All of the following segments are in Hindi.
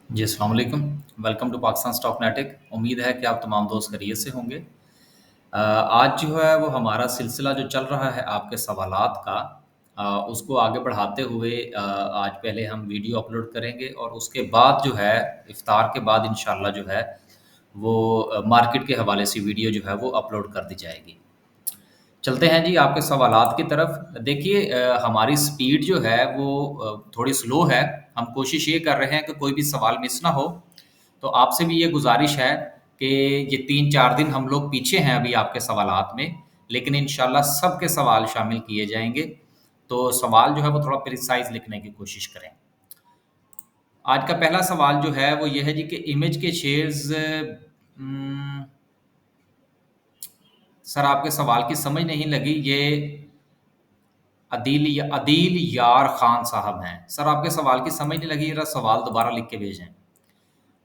जी, अस्सलाम वालेकुम। Welcome to Pakistan Stocknetic. उम्मीद है कि आप तमाम दोस्त खैरियत से होंगे। आज जो है वो हमारा सिलसिला जो चल रहा है आपके सवालात का, उसको आगे बढ़ाते हुए आज पहले हम वीडियो अपलोड करेंगे और उसके बाद जो है इफ्तार के बाद इंशाल्लाह जो है वो मार्केट के हवाले से वीडियो जो है वो अपलोड कर दी जाएगी। चलते हैं जी आपके सवालात की तरफ। देखिए, हमारी स्पीड जो है वो थोड़ी स्लो है। हम कोशिश ये कर रहे हैं कि कोई भी सवाल मिस ना हो। तो आपसे भी ये गुज़ारिश है कि ये 3-4 दिन हम लोग पीछे हैं अभी आपके सवालात में, लेकिन इंशाल्लाह सबके सवाल शामिल किए जाएँगे। तो सवाल जो है वो थोड़ा प्रिसाइज़ लिखने की कोशिश करें। आज का पहला सवाल जो है वो ये है जी कि इमेज के शेयर्स। सर, आपके सवाल की समझ नहीं लगी। ये अदील यार खान साहब हैं। सर, आपके सवाल की समझ नहीं लगी, ज़रा सवाल दोबारा लिख के भेजें।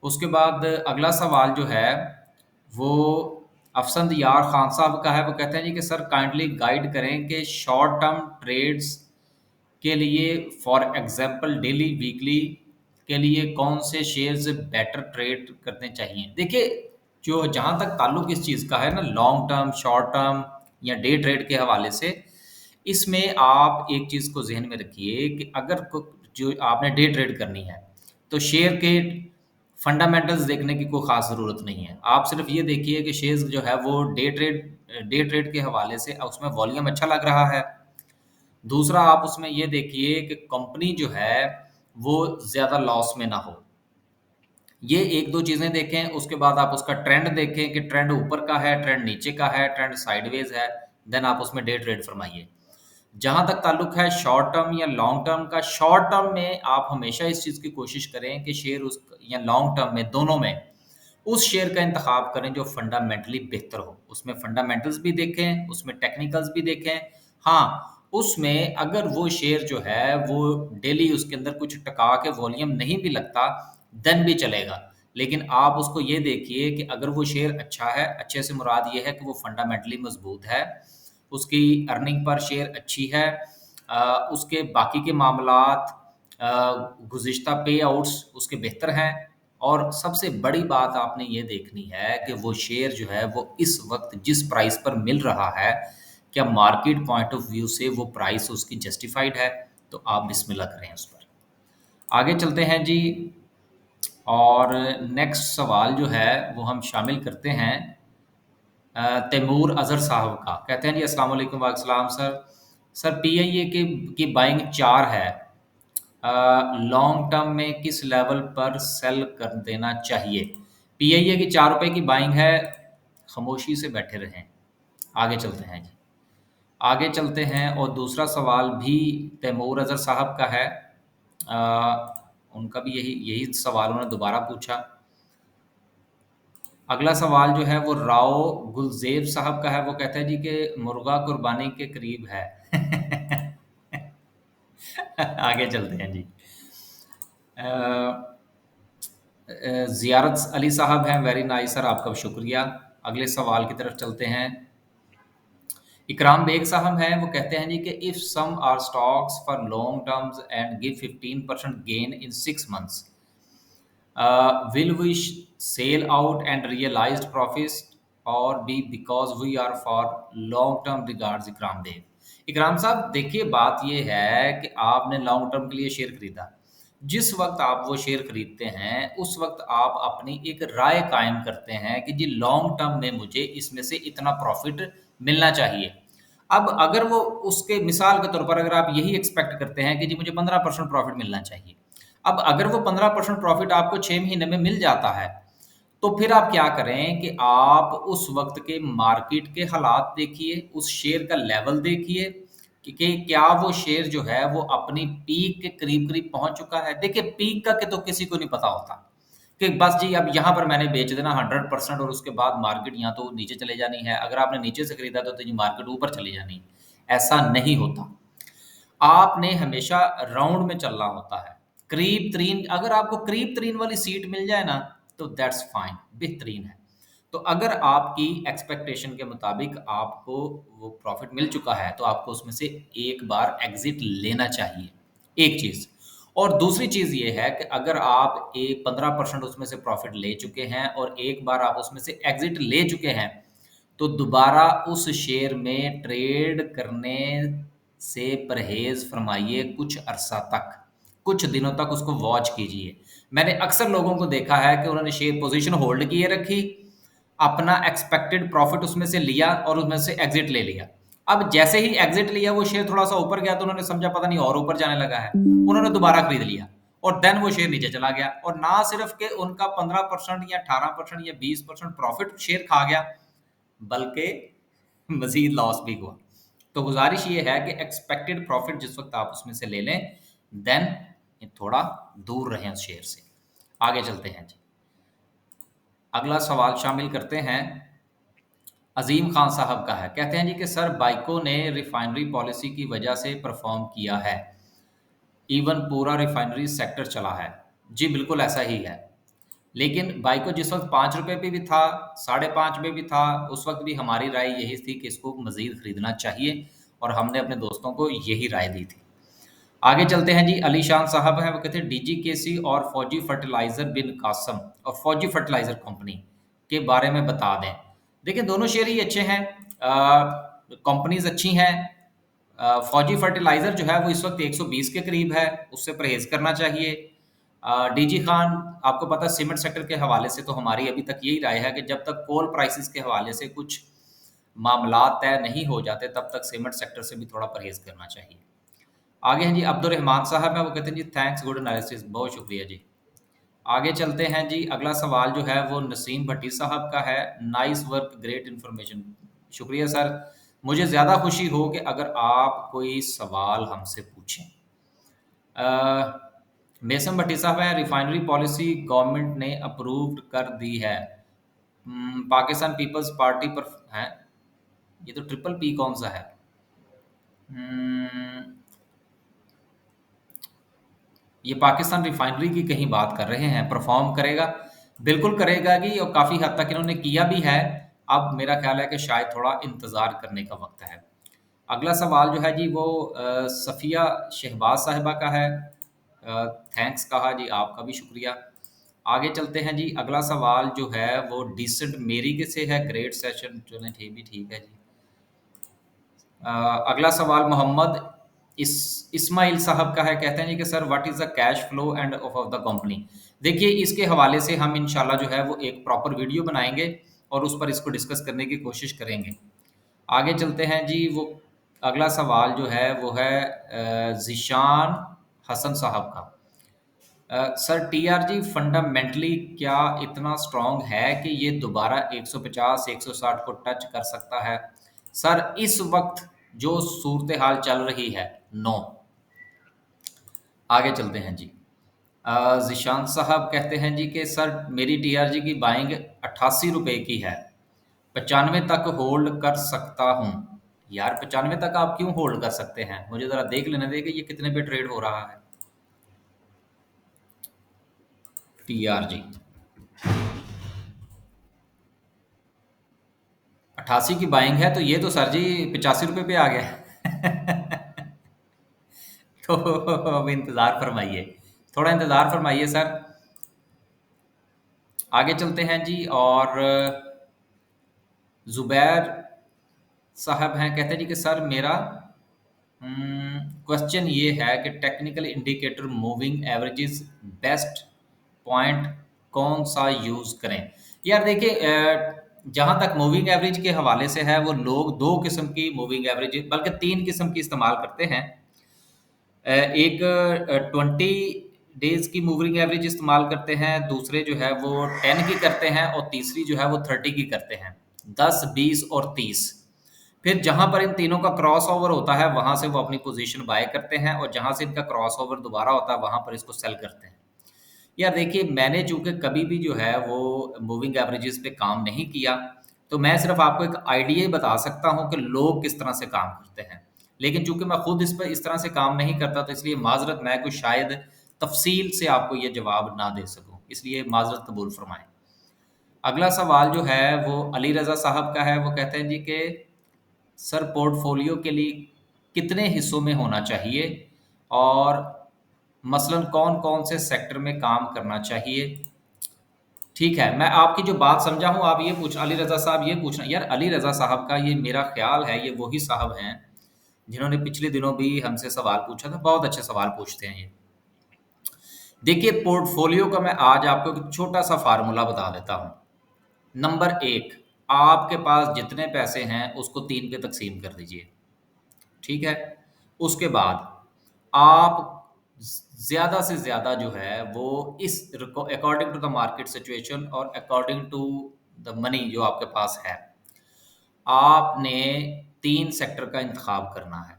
उसके बाद अगला सवाल जो है वो अफसंद यार खान साहब का है। वो कहते हैं जी कि सर काइंडली गाइड करें कि शॉर्ट टर्म ट्रेड्स के लिए, फॉर एग्जांपल डेली, वीकली के लिए कौन से शेयर्स बेटर ट्रेड करने चाहिए। देखिए, जो जहाँ तक ताल्लुक इस चीज़ का है ना, लॉन्ग टर्म, शॉर्ट टर्म या डे ट्रेड के हवाले से, इसमें आप एक चीज़ को ज़हन में रखिए कि अगर जो आपने डे ट्रेड करनी है तो शेयर के फंडामेंटल्स देखने की कोई ख़ास ज़रूरत नहीं है। आप सिर्फ ये देखिए कि शेयर्स जो है वो डे ट्रेड के हवाले से उसमें वॉल्यूम अच्छा लग रहा है। दूसरा, आप उसमें ये देखिए कि कंपनी जो है वो ज़्यादा लॉस में ना हो। ये 1-2 चीज़ें देखें, उसके बाद आप उसका ट्रेंड देखें कि ट्रेंड ऊपर का है, ट्रेंड नीचे का है, ट्रेंड साइडवेज़ है, देन आप उसमें डे ट्रेड फरमाइए। जहाँ तक ताल्लुक है शॉर्ट टर्म या लॉन्ग टर्म का, शॉर्ट टर्म में आप हमेशा इस चीज़ की कोशिश करें कि शेयर उस या लॉन्ग टर्म में, दोनों में, उस शेयर का इंतखाब करें जो फंडामेंटली बेहतर हो। उसमें फंडामेंटल्स भी देखें, उसमें टेक्निकल्स भी देखें। हाँ, उसमें अगर वो शेयर जो है वो डेली उसके अंदर कुछ टका के वॉल्यूम नहीं भी लगता, देन भी चलेगा। लेकिन आप उसको ये देखिए कि अगर वो शेयर अच्छा है, अच्छे से मुराद ये है कि वो फंडामेंटली मज़बूत है, उसकी अर्निंग पर शेयर अच्छी है, उसके बाकी के मामलात, गुज़िश्ता पे आउट्स उसके बेहतर हैं, और सबसे बड़ी बात आपने ये देखनी है कि वो शेयर जो है वो इस वक़्त जिस प्राइस पर मिल रहा है, क्या मार्केट पॉइंट ऑफ व्यू से वो प्राइस उसकी जस्टिफाइड है? तो आप बिस्मिल्लाह करें उस पर। आगे चलते हैं जी, और नेक्स्ट सवाल जो है वो हम शामिल करते हैं तैमूर अज़हर साहब का। कहते हैं जी अस्सलाम वालेकुम। वालेकुम सलाम सर। सर, पीआईए की बाइंग 4 है। लॉन्ग टर्म में किस लेवल पर सेल कर देना चाहिए? पीआईए की 4 रुपए की बाइंग है, खामोशी से बैठे रहें। आगे चलते हैं जी। आगे चलते हैं और दूसरा सवाल भी तैमूर अज़हर साहब का है। उनका भी यही यही सवाल उन्होंने दोबारा पूछा। अगला सवाल जो है वो राव गुलज़ेब साहब का है। वो कहते हैं जी कि मुर्गा कुर्बानी के करीब है। आगे चलते हैं जी। ज़ियारत अली साहब हैं। वेरी नाइस सर, आपका शुक्रिया। अगले सवाल की तरफ चलते हैं। इकराम बेग साहब हैं। वो कहते हैं जी कि if some are stocks for long terms and give 15% gain in 6 months, will we sell out and realized profits or be because we are for long term? Regards, इकराम देव। इकराम साहब, देखिए बात ये है कि आपने लॉन्ग टर्म के लिए शेयर खरीदा। जिस वक्त आप वो शेयर खरीदते हैं उस वक्त आप अपनी एक राय कायम करते हैं कि जी लॉन्ग टर्म में मुझे इसमें से इतना प्रॉफिट मिलना चाहिए। अब अगर वो उसके मिसाल के तौर पर अगर आप यही एक्सपेक्ट करते हैं कि जी मुझे 15% प्रॉफिट मिलना चाहिए, अब अगर वो 15% प्रॉफिट आपको 6 महीने में मिल जाता है, तो फिर आप क्या करें कि आप उस वक़्त के मार्केट के हालात देखिए, उस शेयर का लेवल देखिए कि क्या वो शेयर जो है वो अपनी पीक के करीब-करीब पहुँच चुका है। देखिए, पीक का के तो किसी को नहीं पता होता कि बस जी अब यहाँ पर मैंने बेच देना 100% और उसके बाद मार्केट यहाँ तो नीचे चले जानी है। अगर आपने नीचे से खरीदा तो जी मार्केट ऊपर चली जानी है। ऐसा नहीं होता। आपने हमेशा राउंड में चलना होता है। करीब तरीन, अगर आपको करीब तरीन वाली सीट मिल जाए ना, तो दैट्स फाइन, बेहतरीन है। तो अगर आपकी एक्सपेक्टेशन के मुताबिक आपको वो प्रॉफिट मिल चुका है, तो आपको उसमें से एक बार एग्ज़िट लेना चाहिए, एक चीज़। और दूसरी चीज़ ये है कि अगर आप एक 15% उसमें से प्रॉफ़िट ले चुके हैं और एक बार आप उसमें से एग्ज़िट ले चुके हैं, तो दोबारा उस शेयर में ट्रेड करने से परहेज़ फ़रमाइए कुछ अरसा तक, कुछ दिनों तक उसको वॉच कीजिए। मैंने अक्सर लोगों को देखा है कि उन्होंने शेयर पोज़ीशन होल्ड किए रखी, अपना एक्सपेक्टेड प्रॉफ़िट उसमें से लिया और उसमें से एग्ज़िट ले लिया। अब जैसे ही एग्ज़िट लिया वो शेयर थोड़ा-सा ऊपर गया तो उन्होंने समझा पता नहीं और ऊपर जाने लगा है। उन्होंने दोबारा खरीद लिया और देन वो शेयर नीचे चला गया और ना सिर्फ़ कि उनका 15% या 18% या 20% प्रॉफ़िट शेयर खा गया, बल्कि मज़ीद लॉस भी हुआ। तो गुज़ारिश ये है कि एक्सपेक्टेड प्रॉफ़िट जिस वक़्त आप उसमें से ले लें, देन थोड़ा दूर रहें उस शेयर से। आगे चलते हैं जी। अगला सवाल शामिल करते हैं, अज़ीम खान साहब का है। कहते हैं जी कि सर बाइको ने रिफाइनरी पॉलिसी की वजह से परफ़ॉर्म किया है, इवन पूरा रिफाइनरी सेक्टर चला है। जी, बिल्कुल ऐसा ही है। लेकिन बाइको जिस वक़्त ₹5 पे भी था, साढ़े 5 पे भी था, उस वक़्त भी हमारी राय यही थी कि इसको मज़ीद खरीदना चाहिए और हमने अपने दोस्तों को यही राय दी थी। आगे चलते हैं जी, अली शान साहब हैं, वो कहते हैं डीजीकेसी और फौजी फर्टिलाइज़र बिन कासम और फौजी फर्टिलाइज़र कंपनी के बारे में बता दें। देखिए दोनों शेयर ही अच्छे हैं, कंपनीज़ अच्छी हैं। फौजी फर्टिलाइज़र जो है वो इस वक़्त 120 के करीब है, उससे परहेज़ करना चाहिए। डीजी खान, आपको पता है सीमेंट सेक्टर के हवाले से तो हमारी अभी तक यही राय है कि जब तक कोल प्राइसेज़ के हवाले से कुछ मामलात तय नहीं हो जाते, तब तक सीमेंट सेक्टर से भी थोड़ा परहेज़ करना चाहिए। आगे हैं जी, अब्दुर्रहमान साहब हैं, वो कहते हैं जी थैंक्स गुड एनालिसिस, बहुत शुक्रिया जी। आगे चलते हैं जी, अगला सवाल जो है वो नसीम भट्टी साहब का है, नाइस वर्क ग्रेट इन्फॉर्मेशन। शुक्रिया सर, मुझे ज़्यादा खुशी हो कि अगर आप कोई सवाल हमसे पूछें। मेसम भट्टी साहब हैं, रिफाइनरी पॉलिसी गवर्नमेंट ने अप्रूव्ड कर दी है। पाकिस्तान पीपल्स पार्टी पर है, ये तो ट्रिपल पी कौन सा है? हम्म, ये पाकिस्तान रिफाइनरी की कहीं बात कर रहे हैं, परफॉर्म करेगा? बिल्कुल करेगा जी, और काफ़ी हद तक इन्होंने किया भी है। अब मेरा ख्याल है कि शायद थोड़ा इंतज़ार करने का वक्त है। अगला सवाल जो है जी वो सफ़िया शहबाज साहिबा का है। थैंक्स कहा जी, आपका भी शुक्रिया। आगे चलते हैं जी, अगला सवाल जो है वो डिसेंट मेरी के से है, ग्रेट सेशन, चलें ठीक भी ठीक है जी। अ, अगला सवाल मोहम्मद इस्माइल साहब का है। कहते हैं जी कि sir what is the cash flow end of the company. देखिए इसके हवाले से हम इंशाल्लाह जो है वो एक प्रॉपर वीडियो बनाएंगे और उस पर इसको डिस्कस करने की कोशिश करेंगे। आगे चलते हैं जी, वो अगला सवाल जो है वो है ज़ीशान हसन साहब का। सर टीआरजी फंडामेंटली क्या इतना स्ट्रॉन्ग है कि ये दोबारा 150 160 को टच कर सकता है? सर इस वक्त जो सूरत हाल चल रही है, नो। आगे चलते हैं जी। ज़ीशान साहब कहते हैं जी कि सर मेरी टीआरजी की बाइंग 88 रुपए की है, 95 तक होल्ड कर सकता हूँ। यार 95 तक आप क्यों होल्ड कर सकते हैं? मुझे ज़रा देख लेने दें कि ये कितने पे ट्रेड हो रहा है। टीआरजी 88 की बाइंग है तो ये तो सर जी 85 रुपए पे आ गया। तो अब इंतज़ार फरमाइए, थोड़ा इंतज़ार फरमाइए सर। आगे चलते हैं जी, और ज़ुबैर साहब हैं, कहते हैं जी कि सर मेरा क्वेश्चन ये है कि technical indicator moving averages best point कौन सा यूज़ करें? यार देखिए जहाँ तक मूविंग एवरेज के हवाले से है वो लोग 2 किस्म की मूविंग एवरेज बल्कि 3 किस्म की इस्तेमाल करते हैं। एक 20 डेज़ की मूविंग एवरेज इस्तेमाल करते हैं, दूसरे जो है वो 10 की करते हैं और तीसरी जो है वो 30 की करते हैं। 10, 20 और 30। फिर जहाँ पर इन तीनों का क्रॉस ओवर होता है वहाँ से वो अपनी पोजीशन बाय करते हैं और जहाँ से इनका क्रॉस ओवर दोबारा होता है वहाँ पर इसको सेल करते हैं। यार देखिए मैंने चूँकि कभी भी जो है वो मूविंग एवरेजेस पे काम नहीं किया, तो मैं सिर्फ़ आपको एक आइडिया ही बता सकता हूँ कि लोग किस तरह से काम करते हैं। लेकिन चूँकि मैं खुद इस पे इस तरह से काम नहीं करता तो इसलिए माज़रत मैं कुछ शायद तफ़सील से आपको ये जवाब ना दे सकूँ, इसलिए माज़रत कबूल फ़रमाएँ। अगला सवाल जो है वो अली रज़ा साहब का है, वो कहते हैं जी कि सर पोर्टफोलियो के लिए कितने हिस्सों में होना चाहिए और मसलन कौन कौन से सेक्टर में काम करना चाहिए। ठीक है, मैं आपकी जो बात समझा हूँ, आप ये पूछ अली रज़ा साहब ये पूछना यार, अली रज़ा साहब का ये मेरा ख़्याल है ये वही साहब हैं, जिन्होंने पिछले दिनों भी हमसे सवाल पूछा था, बहुत अच्छे सवाल पूछते हैं ये। देखिए पोर्टफ़ोलियो का मैं आज आपको एक छोटा-सा फ़ॉर्मूला बता देता हूँ। नंबर 1, आपके पास जितने पैसे हैं उसको 3 पे तक़सीम कर दीजिए, ठीक है? उसके बाद आप ज़्यादा से ज़्यादा जो है वो इस according to the market situation और अकॉर्डिंग टू द मनी जो आपके पास है, आपने 3 सेक्टर का इंतखाब करना है,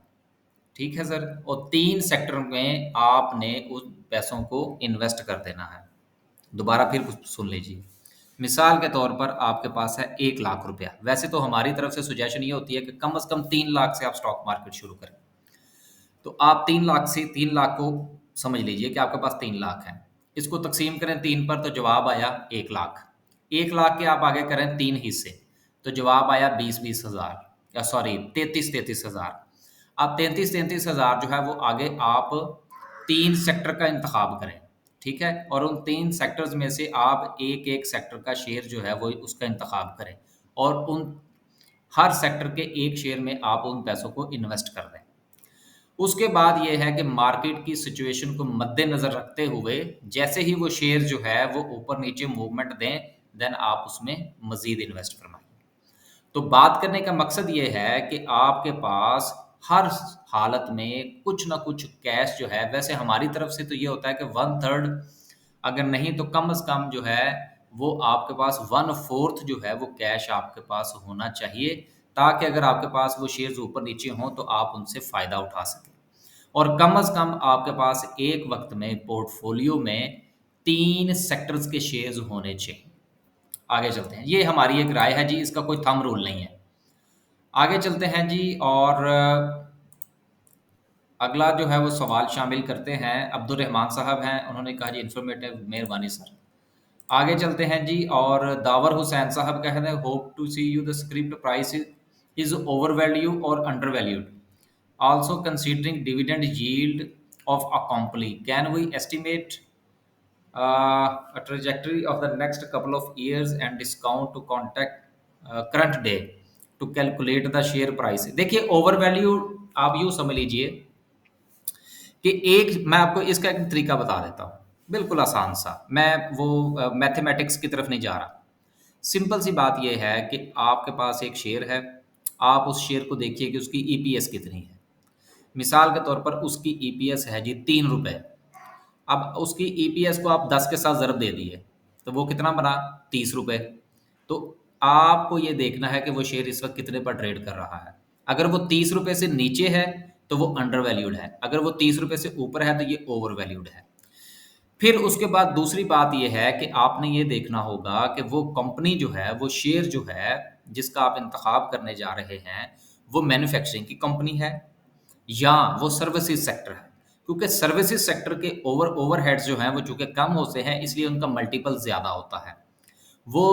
ठीक है सर? और 3 सेक्टर में आपने उन पैसों को इन्वेस्ट कर देना है। दोबारा फिर सुन लीजिए। मिसाल के तौर पर आपके पास है 1 लाख रुपया, वैसे तो हमारी तरफ से सजेशन ये होती है कि कम से कम 3 लाख से आप स्टॉक मार्केट शुरू करें। तो आप 3 लाख से 3 लाख को समझ लीजिए कि आपके पास 3 लाख हैं। इसको तक़सीम करें 3 पर तो जवाब आया 1 लाख। 1 लाख के आप आगे करें 3 हिस्से, तो जवाब आया 20-20 हज़ार, या सॉरी 33-33 हज़ार। अब 33-33 हज़ार जो है वो आगे आप 3 सेक्टर का इंतखाब करें, ठीक है? और उन 3 सेक्टर्स में से आप एक-एक सेक्टर का शेयर जो है वो उसका इंतखाब करें और उन हर सेक्टर के 1 शेयर में आप उन पैसों को इन्वेस्ट कर दें। उसके बाद ये है कि मार्केट की सिचुएशन को मद्देनज़र रखते हुए जैसे ही वो शेयर जो है वो ऊपर-नीचे मूवमेंट दें, देन आप उसमें मज़ीद इन्वेस्ट फरमाइए। तो बात करने का मकसद ये है कि आपके पास हर हालत में कुछ ना कुछ कैश जो है, वैसे हमारी तरफ से तो ये होता है कि 1/3 अगर नहीं तो कम से कम जो है वो आपके पास 1/4 जो है वो कैश आपके पास होना चाहिए, ताकि अगर आपके पास वो शेयर्स ऊपर-नीचे हों तो आप उनसे फ़ायदा उठा सकें। और कम से कम आपके पास एक वक़्त में पोर्टफ़ोलियो में 3 सेक्टर्स के शेयर्स होने चाहिए। आगे चलते हैं। ये हमारी एक राय है जी, इसका कोई थंब रूल नहीं है। आगे चलते हैं जी और अगला जो है वो सवाल शामिल करते हैं। अब्दुल रहमान साहब हैं, उन्होंने कहा जी इन्फॉर्मेटिव, मेहरबानी सर। आगे चलते हैं जी और दावर हुसैन साहब कह रहे हैं hope to see you the script price is over value और undervalued. Also considering dividend yield of a company, can we estimate a trajectory of the next couple of years and discount to contact current day to calculate the share price? देखिए ओवर वैल्यू आप यूँ समझ लीजिए कि एक मैं आपको इसका एक तरीका बता देता हूँ, बिल्कुल आसान सा। मैं वो मैथमेटिक्स की तरफ नहीं जा रहा। सिंपल सी बात ये है कि आपके पास एक शेयर है, आप उस शेयर को देखिए कि उसकी ईपीएस कितनी है। मिसाल के तौर पर उसकी ईपीएस है जी 3 रुपए। अब उसकी ईपीएस को आप 10 के साथ ज़रब दे दिए, तो वो कितना बना 30 रुपए। तो आपको ये देखना है कि वो शेयर इस वक़्त कितने पर ट्रेड कर रहा है। अगर वो 30 रुपए से नीचे है, तो वो अंडर वैल्यूड है। अगर वो 30 रुपए से ऊपर है, तो ये ओवर वैल्यूड है। फिर उसके बाद दूसरी बात ये है कि आपने ये देखना होगा कि वो कंपनी जो है, वो शेयर जो है, जिसका आप इंतखाब करने जा रहे हैं, वो मैन्युफैक्चरिंग की कंपनी है या वो सर्विसेज सेक्टर है। क्योंकि सर्विसेज सेक्टर के ओवरहेड्स जो हैं वो चूँकि कम होते हैं, इसलिए उनका मल्टीपल ज़्यादा होता है। वो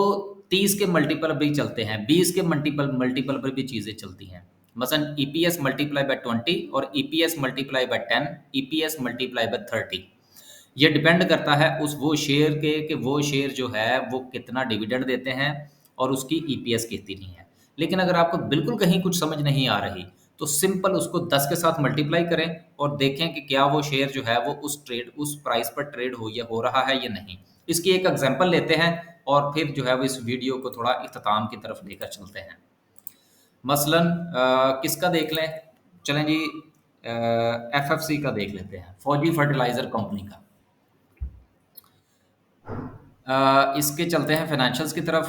30 के मल्टीपल भी चलते हैं, 20 के मल्टीपल मल्टीपल पर भी चीज़ें चलती हैं। मसलन ईपीएस मल्टीप्लाई बाय 20 और EPS multiply by 10, EPS multiply by 30। ये डिपेंड करता है उस वो शेयर के कि वो शेयर जो है वो कितना डिविडेंड देते हैं और उसकी ईपीएस कितनी है। लेकिन अगर आपको बिल्कुल कहीं कुछ समझ नहीं आ रही, तो सिंपल उसको 10 के साथ मल्टीप्लाई करें और देखें कि क्या वो शेयर जो है वो उस प्राइस पर ट्रेड हो रहा है या नहीं। इसकी एक एग्जांपल लेते हैं और फिर जो है वो इस वीडियो को थोड़ा इख्तिताम की तरफ लेकर चलते हैं। मसलन किसका देख लें? चलें जी एफएफसी का देख लेते हैं, फौजी फर्टिलाइज़र कंपनी का। इसके चलते हैं फाइनेंशियल्स की तरफ,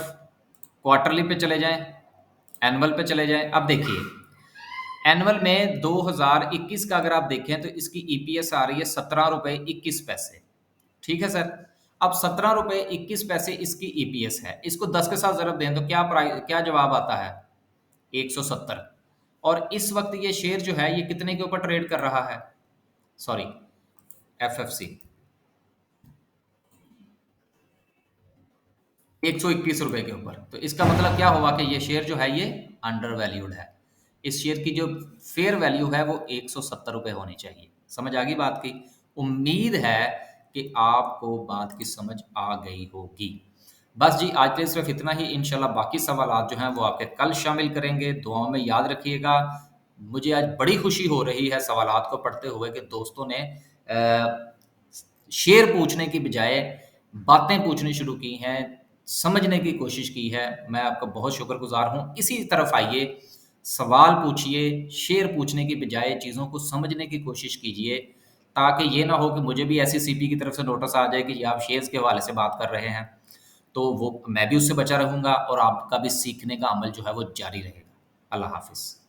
क्वार्टरली पे चले जाएँ, एनुअल पे चले जाएँ। अब देखिए एनुअल में 2021 का अगर आप देखें तो इसकी ईपीएस आ रही है 17 रुपए 21 पैसे। ठीक है सर? अब 17 रुपए 21 पैसे इसकी ईपीएस है। इसको 10 के साथ ज़रब दें तो क्या जवाब आता है? 170। और इस वक़्त ये शेयर जो है ये कितने के ऊपर ट्रेड कर रहा है? सॉरी, एफएफसी 121 रुपए के ऊपर। तो इसका मतलब क्या हुआ कि ये शेयर जो है ये अंडर वैल्यूड है। इस शेयर की जो फेयर वैल्यू है वो 170 रुपए होनी चाहिए। समझ आ गई बात की? उम्मीद है कि आपको बात की समझ आ गई होगी। बस जी, आज के लिए सिर्फ इतना ही। इंशाल्लाह बाकी सवालात जो हैं वो आपके कल शामिल करेंगे। दुआओं में याद रखिएगा। मुझे आज बड़ी खुशी हो रही है सवालात को पढ़ते हुए कि दोस्तों ने शेर पूछने की बजाय बातें पूछनी शुरू की हैं, समझने की कोशिश की है। मैं आपका बहुत शुक्रगुज़ार हूँ। इसी तरफ आइए, सवाल पूछिए, शेर पूछने की बजाय चीज़ों को समझने की कोशिश कीजिए, ताकि ये ना हो कि मुझे भी ऐसी सीपी की तरफ से नोटिस आ जाए कि ये आप शेर्स के हवाले से बात कर रहे हैं। तो वो मैं भी उससे बचा रहूँगा और आपका भी सीखने का अमल जो है वो जारी रहेगा। अल्लाह हाफ़िज़।